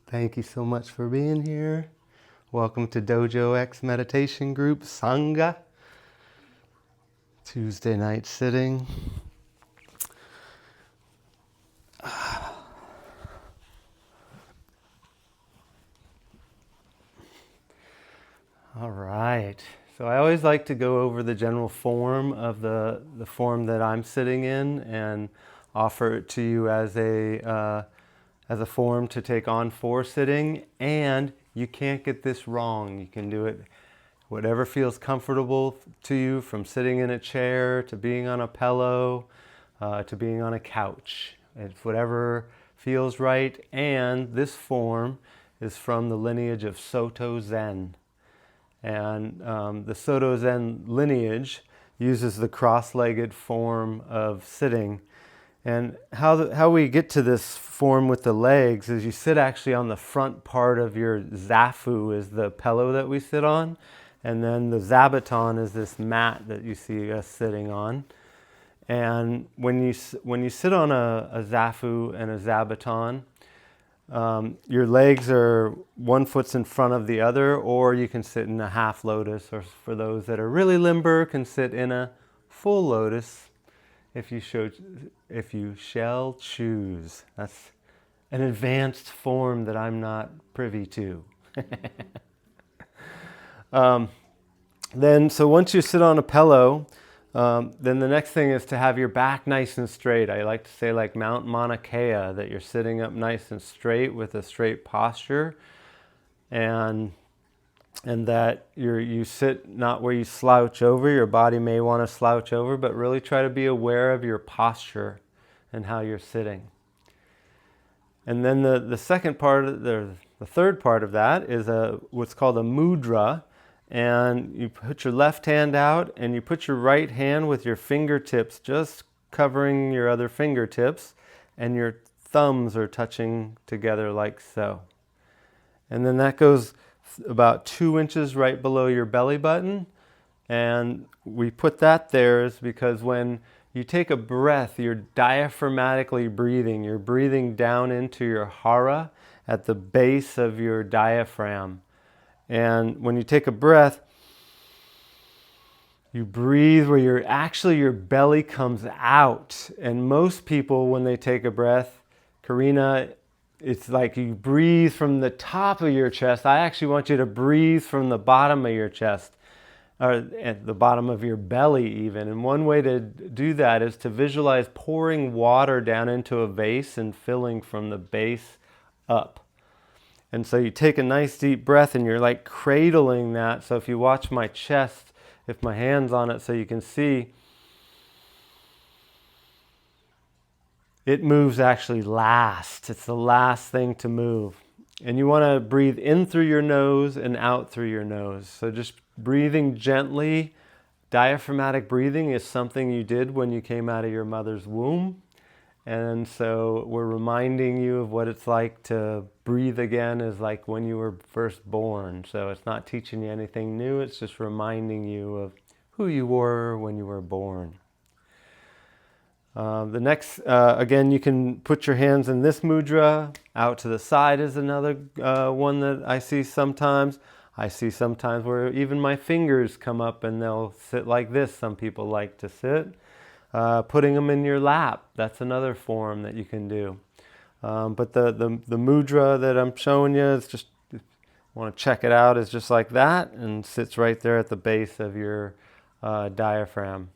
Thank you so much for being here. Welcome to DojoX Meditation Sangha. Tuesday night sitting. All right. So I always like to go over the general form of the form that I'm sitting in and offer it to you as a form to take on for sitting. And you can't get this wrong. You can do it whatever feels comfortable to you, from sitting in a chair to being on a pillow to being on a couch. It's whatever feels right. And this form is from the lineage of Soto Zen. And the Soto Zen lineage uses the cross-legged form of sitting. And how we get to this form with the legs is you sit actually on the front part of your zafu, is the pillow that we sit on. And then the zabuton is this mat that you see us sitting on. And when you sit on a zafu and a zabuton, your legs are one foot's in front of the other, or you can sit in a half lotus, or for those that are really limber, can sit in a full lotus if you shall choose. That's an advanced form that I'm not privy to. So once you sit on a pillow, then the next thing is to have your back nice and straight. I like to say like Mount Mauna Kea, that you're sitting up nice and straight with a straight posture, and that you sit not where you slouch over. Your body may want to slouch over, but really try to be aware of your posture and how you're sitting. And then the second part, the third part of that is what's called a mudra. And you put your left hand out and you put your right hand with your fingertips just covering your other fingertips, and your thumbs are touching together like so. And then that goes about 2 inches right below your belly button. And we put that there is because when you take a breath, you're diaphragmatically breathing. You're breathing down into your hara at the base of your diaphragm. And when you take a breath, you breathe where your belly comes out. And most people, when they take a breath, Karina, it's like you breathe from the top of your chest. I actually want you to breathe from the bottom of your chest, or at the bottom of your belly even. And one way to do that is to visualize pouring water down into a vase and filling from the base up. And so you take a nice deep breath and you're like cradling that. So if you watch my chest, if my hand's on it so you can see, it moves actually last. It's the last thing to move. And you want to breathe in through your nose and out through your nose. So just breathing gently. Diaphragmatic breathing is something you did when you came out of your mother's womb. And so we're reminding you of what it's like to breathe again, is like when you were first born. So it's not teaching you anything new, it's just reminding you of who you were when you were born. The next, again, you can put your hands in this mudra. Out to the side is another one that I see sometimes. I see sometimes where even my fingers come up and they'll sit like this. Some people like to sit. Putting them in your lap, that's another form that you can do. But the mudra that I'm showing you is just, if you want to check it out, is just like that and sits right there at the base of your diaphragm.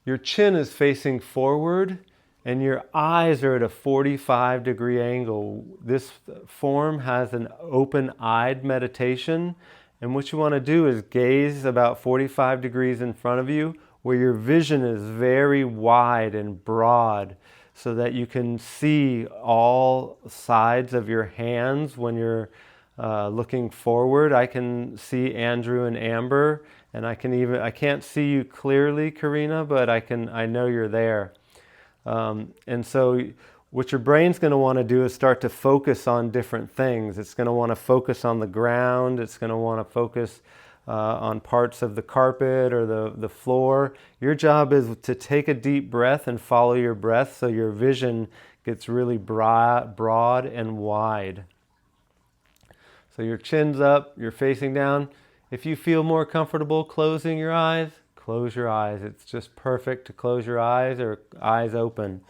Your chin is facing forward and your eyes are at a 45-degree angle. This form has an open-eyed meditation, and what you want to do is gaze about 45 degrees in front of you, where your vision is very wide and broad, so that you can see all sides of your hands when you're looking forward. I can see Andrew and Amber, and I can't see you clearly, Karina, but I know you're there. And so what your brain's going to want to do is start to focus on different things. It's going to want to focus on the ground. It's going to want to focus on parts of the carpet or the floor. Your job is to take a deep breath and follow your breath so your vision gets really broad and wide. So your chin's up, you're facing down. If you feel more comfortable closing your eyes, close your eyes. It's just perfect to close your eyes or eyes open.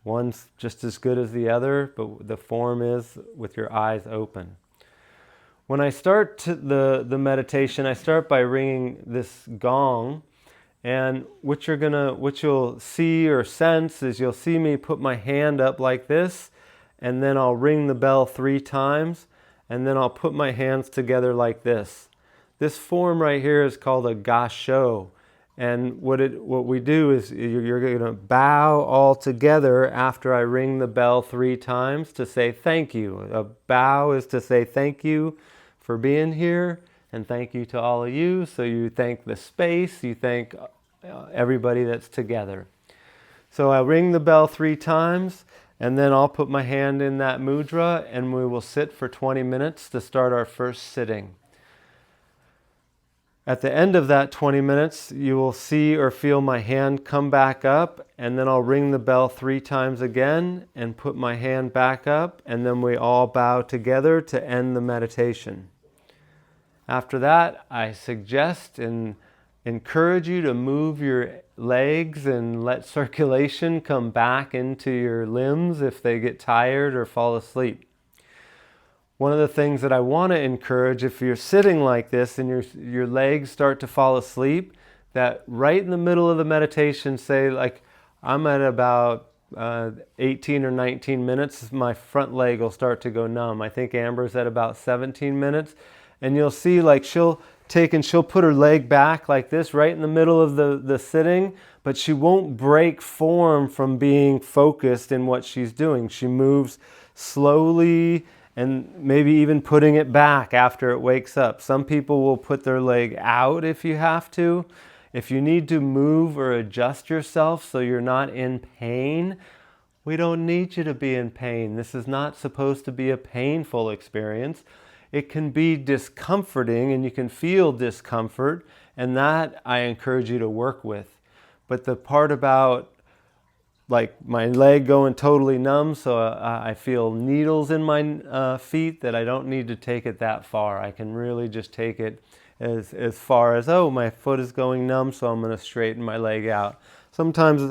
One's just as good as the other, but the form is with your eyes open. When I start the meditation, I start by ringing this gong, and what you'll see or sense is you'll see me put my hand up like this, and then I'll ring the bell 3 times, and then I'll put my hands together like this. This form right here is called a gassho. And what we do is you're going to bow all together after I ring the bell 3 times to say thank you. A bow is to say thank you for being here, and thank you to all of you. So you thank the space, you thank everybody that's together. So I'll ring the bell 3 times, and then I'll put my hand in that mudra, and we will sit for 20 minutes to start our first sitting. At the end of that 20 minutes, you will see or feel my hand come back up, and then I'll ring the bell 3 times again and put my hand back up, and then we all bow together to end the meditation. After that, I suggest and encourage you to move your legs and let circulation come back into your limbs if they get tired or fall asleep. One of the things that I want to encourage, if you're sitting like this and your legs start to fall asleep, that right in the middle of the meditation, say like I'm at about 18 or 19 minutes, my front leg will start to go numb. I think Amber's at about 17 minutes. And you'll see like she'll put her leg back like this right in the middle of the sitting, but she won't break form from being focused in what she's doing. She moves slowly, and maybe even putting it back after it wakes up. Some people will put their leg out if you have to. If you need to move or adjust yourself so you're not in pain, we don't need you to be in pain. This is not supposed to be a painful experience. It can be discomforting, and you can feel discomfort, and that I encourage you to work with. But the part about like my leg going totally numb, so I feel needles in my feet, that I don't need to take it that far. I can really just take it as far as, oh, my foot is going numb, so I'm going to straighten my leg out. Sometimes,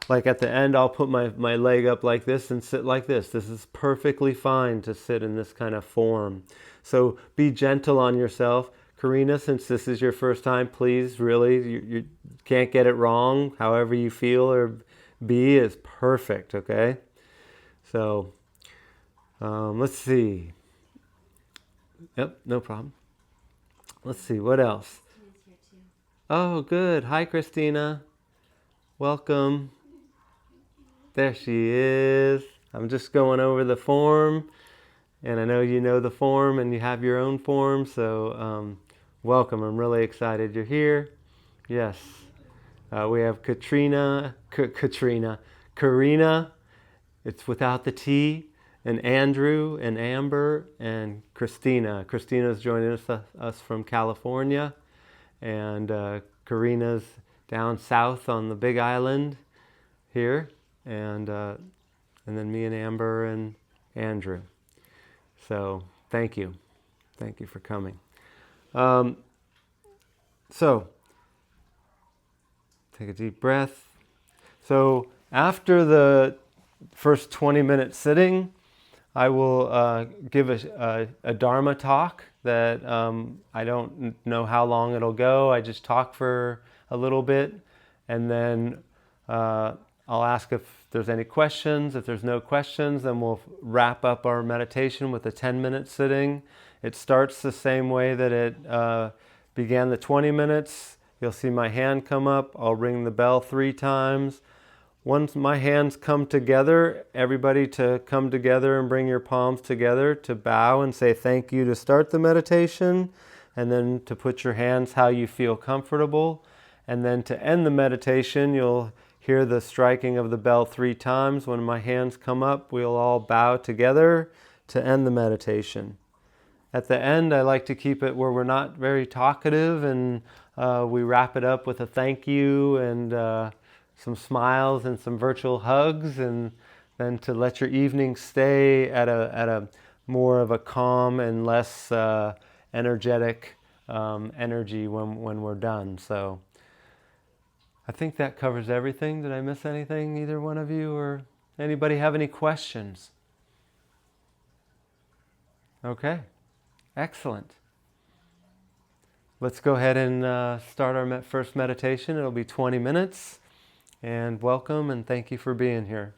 like at the end, I'll put my leg up like this and sit like this. This is perfectly fine to sit in this kind of form. So be gentle on yourself. Karina, since this is your first time, please, really, you can't get it wrong. However you feel or be is perfect, okay? So, let's see. Yep, no problem. Let's see, what else? Oh, good. Hi, Christina. Welcome. There she is. I'm just going over the form, and I know you know the form and you have your own form, so welcome. I'm really excited you're here. Yes. We have Karina, it's without the T, and Andrew, and Amber, and Christina. Christina's joining us from California, and Karina's down south on the Big Island here, and then me and Amber and Andrew. So thank you for coming. So take a deep breath. So after the first 20-minute sitting, I will give a Dharma talk that I don't know how long it'll go. I just talk for a little bit, and then I'll ask if there's any questions. If there's no questions, then we'll wrap up our meditation with a 10-minute sitting. It starts the same way that it began the 20 minutes. You'll see my hand come up. I'll ring the bell 3 times. Once my hands come together, everybody to come together and bring your palms together to bow and say thank you to start the meditation, and then to put your hands how you feel comfortable. And then to end the meditation, you'll hear the striking of the bell 3 times. When my hands come up, we'll all bow together to end the meditation. At the end, I like to keep it where we're not very talkative, and we wrap it up with a thank you and some smiles and some virtual hugs, and tend to let your evening stay at a more of a calm and less energetic energy when we're done. So I think that covers everything. Did I miss anything, either one of you, or anybody have any questions? Okay, excellent. Let's go ahead and start our first meditation. It'll be 20 minutes. And welcome and thank you for being here.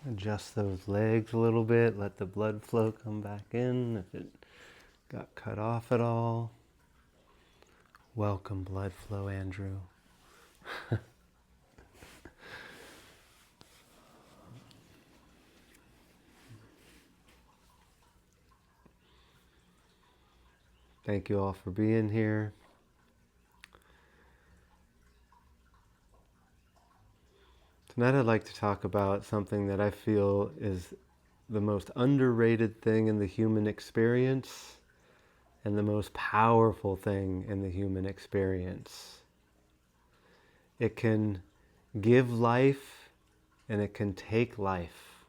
Adjust those legs a little bit, let the blood flow come back in if it got cut off at all. Welcome blood flow, Andrew. Thank you all for being here. Tonight I'd like to talk about something that I feel is the most underrated thing in the human experience and the most powerful thing in the human experience. It can give life and it can take life.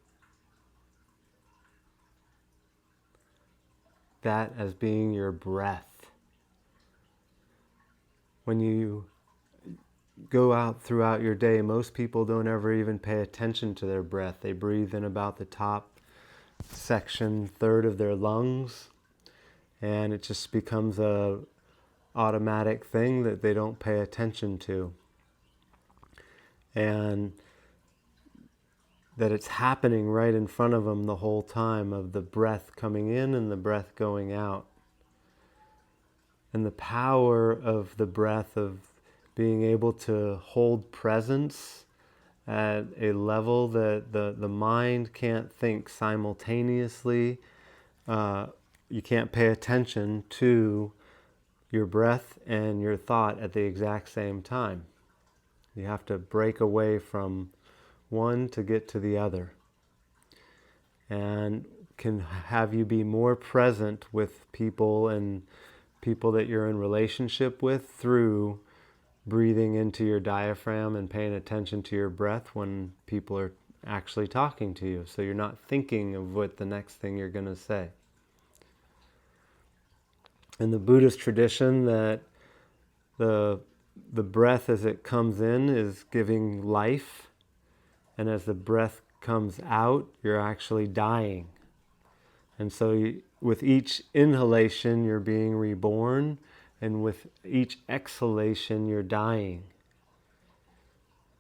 That as being your breath. When you go out throughout your day, most people don't ever even pay attention to their breath. They breathe in about the top third of their lungs, and it just becomes a automatic thing that they don't pay attention to. And that it's happening right in front of them the whole time, of the breath coming in and the breath going out. And the power of the breath, of being able to hold presence at a level that the mind can't think simultaneously. You can't pay attention to your breath and your thought at the exact same time. You have to break away from one to get to the other. And can have you be more present with people and people that you're in relationship with through breathing into your diaphragm and paying attention to your breath when people are actually talking to you. So you're not thinking of what the next thing you're going to say. In the Buddhist tradition, that the breath as it comes in is giving life, and as the breath comes out, you're actually dying. And so with each inhalation, you're being reborn, and with each exhalation, you're dying.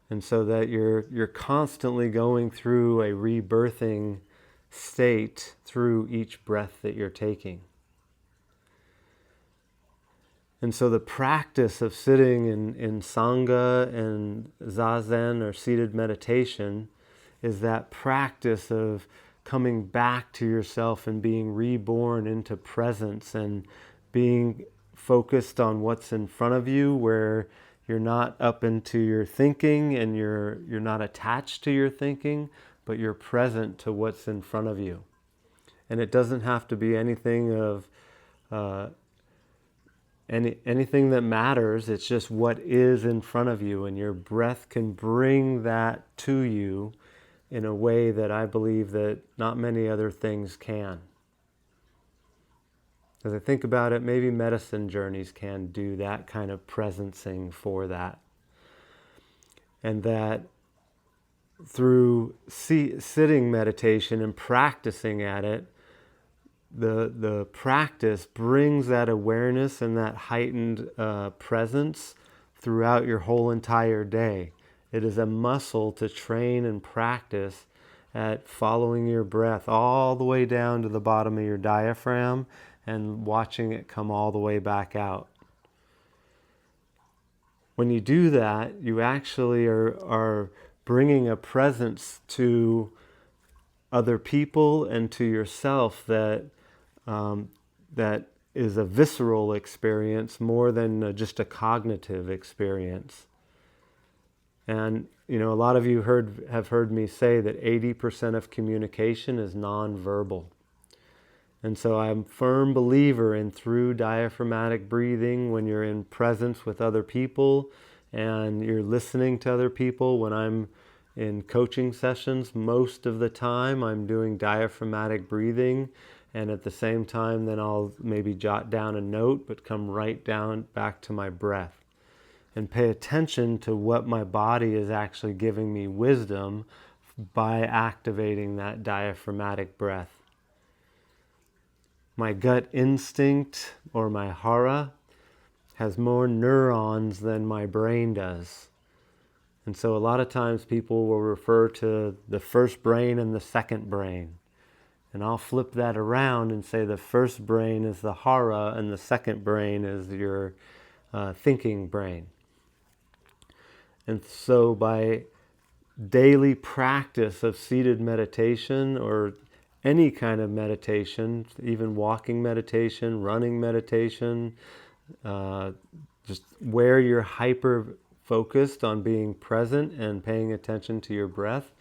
And so that you're constantly going through a rebirthing state through each breath that you're taking. And so the practice of sitting in Sangha and Zazen or seated meditation is that practice of coming back to yourself and being reborn into presence and being focused on what's in front of you, where you're not up into your thinking and you're not attached to your thinking, but you're present to what's in front of you. And it doesn't have to be anything of anything that matters. It's just what is in front of you, and your breath can bring that to you in a way that I believe that not many other things can. As I think about it, maybe medicine journeys can do that kind of presencing for that. And that through sitting meditation and practicing at it, the practice brings that awareness and that heightened presence throughout your whole entire day. It is a muscle to train and practice at following your breath all the way down to the bottom of your diaphragm and watching it come all the way back out. When you do that, you actually are bringing a presence to other people and to yourself that is a visceral experience more than just a cognitive experience. And a lot of you have heard me say that 80% of communication is nonverbal. And so I'm a firm believer in through diaphragmatic breathing when you're in presence with other people and you're listening to other people. When I'm in coaching sessions, most of the time I'm doing diaphragmatic breathing, and at the same time then I'll maybe jot down a note but come right down back to my breath and pay attention to what my body is actually giving me wisdom by activating that diaphragmatic breath. My gut instinct, or my hara, has more neurons than my brain does. And so a lot of times people will refer to the first brain and the second brain. And I'll flip that around and say the first brain is the hara and the second brain is your thinking brain. And so by daily practice of seated meditation or any kind of meditation, even walking meditation, running meditation, just where you're hyper focused on being present and paying attention to your breath,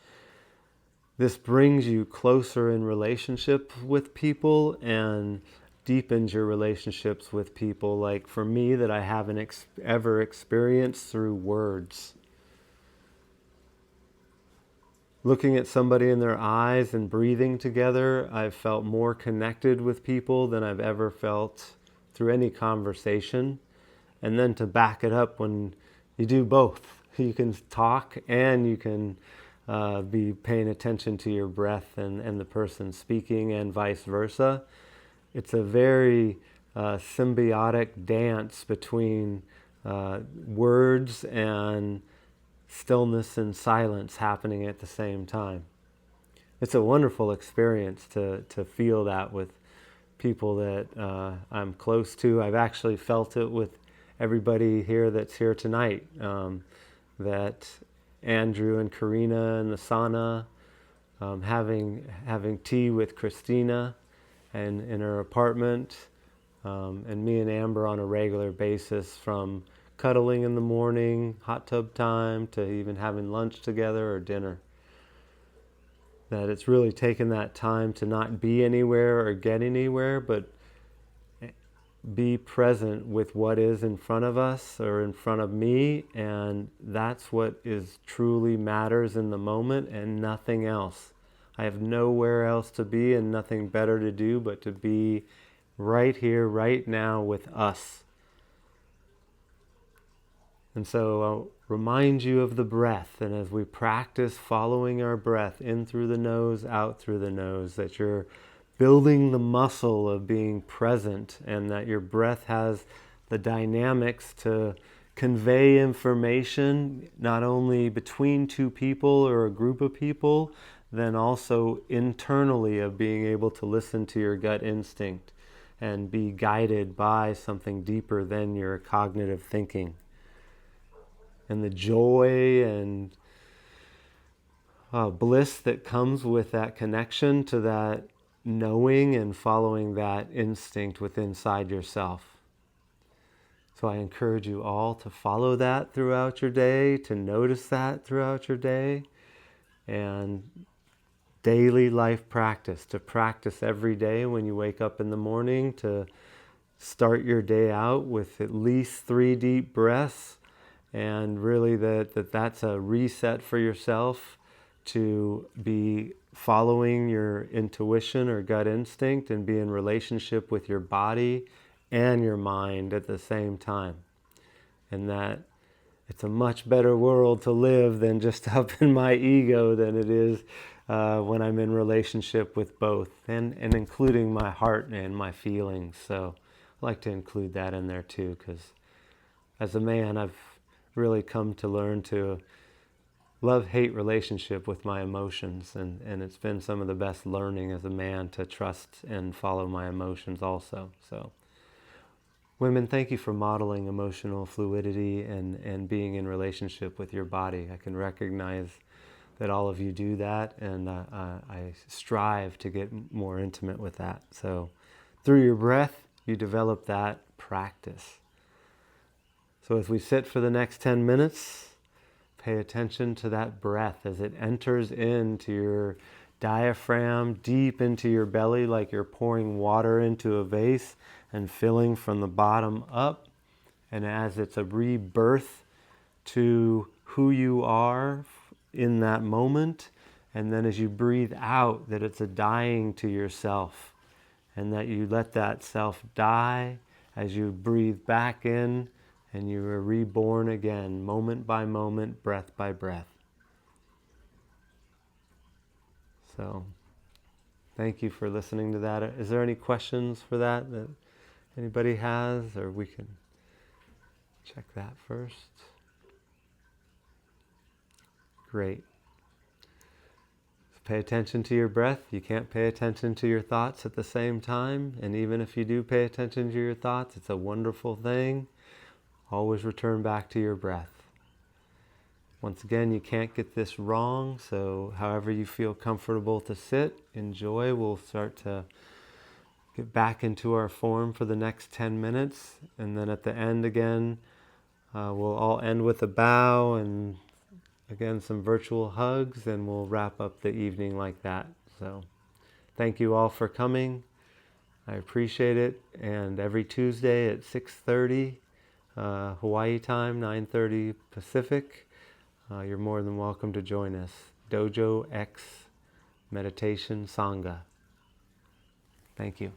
this brings you closer in relationship with people and deepens your relationships with people, like for me, that I haven't ever experienced through words. Looking at somebody in their eyes and breathing together, I've felt more connected with people than I've ever felt through any conversation. And then to back it up, when you do both, you can talk and you can be paying attention to your breath and the person speaking, and vice versa. It's a very symbiotic dance between words and stillness and silence happening at the same time. It's a wonderful experience to feel that with people that I'm close to. I've actually felt it with everybody here that's here tonight. That Andrew and Karina in the sauna, having tea with Christina and in her apartment, and me and Amber on a regular basis, from cuddling in the morning, hot tub time, to even having lunch together or dinner. That it's really taken that time to not be anywhere or get anywhere, but be present with what is in front of us or in front of me, and that's what is truly matters in the moment and nothing else. I have nowhere else to be and nothing better to do but to be right here, right now with us. And so I'll remind you of the breath, and as we practice following our breath in through the nose, out through the nose, that you're building the muscle of being present, and that your breath has the dynamics to convey information not only between two people or a group of people, then also internally of being able to listen to your gut instinct and be guided by something deeper than your cognitive thinking. And the joy and bliss that comes with that connection to that knowing and following that instinct within inside yourself. So I encourage you all to follow that throughout your day, to notice that throughout your day, and daily life practice, to practice every day when you wake up in the morning, to start your day out with at least 3 deep breaths, and really that's a reset for yourself to be following your intuition or gut instinct and be in relationship with your body and your mind at the same time. And that it's a much better world to live than just up in my ego than it is when I'm in relationship with both, and including my heart and my feelings. So I like to include that in there too, because as a man, I've really come to learn to love-hate relationship with my emotions, and it's been some of the best learning as a man to trust and follow my emotions also. So women, thank you for modeling emotional fluidity and being in relationship with your body. I can recognize that all of you do that, and I strive to get more intimate with that. So through your breath, you develop that practice. So as we sit for the next 10 minutes, pay attention to that breath as it enters into your diaphragm, deep into your belly, like you're pouring water into a vase and filling from the bottom up. And as it's a rebirth to who you are in that moment, and then as you breathe out, that it's a dying to yourself, and that you let that self die as you breathe back in, and you are reborn again, moment by moment, breath by breath. So, thank you for listening to that. Is there any questions for that anybody has, or we can check that first? Great. Pay attention to your breath. You can't pay attention to your thoughts at the same time. And even if you do pay attention to your thoughts, it's a wonderful thing. Always return back to your breath. Once again, you can't get this wrong, so however you feel comfortable to sit, enjoy. We'll start to get back into our form for the next 10 minutes. And then at the end again, we'll all end with a bow and again some virtual hugs, and we'll wrap up the evening like that. So thank you all for coming. I appreciate it. And every Tuesday at 6:30 Hawaii time, 9:30 Pacific, you're more than welcome to join us. DojoX Meditation Sangha. Thank you.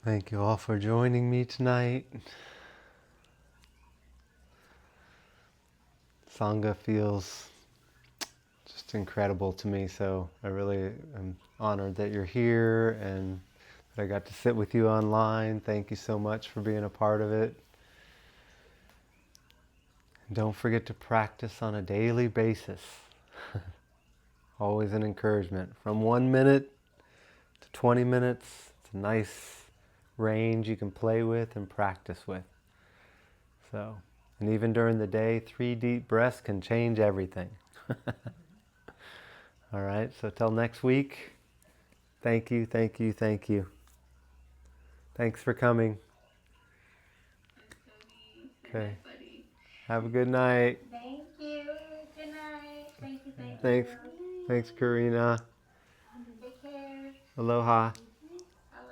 Thank you all for joining me tonight. Sangha feels just incredible to me, so I really am honored that you're here and that I got to sit with you online. Thank you so much for being a part of it. And don't forget to practice on a daily basis. Always an encouragement. From 1 minute to 20 minutes, it's a nice range you can play with and practice with. So, and even during the day, 3 deep breaths can change everything. All right, so till next week, thank you, thank you, thank you. Thanks for coming. Okay. Have a good night. Thank you. Good night. Thank you. Thanks. Thanks, Karina. Take care. Aloha.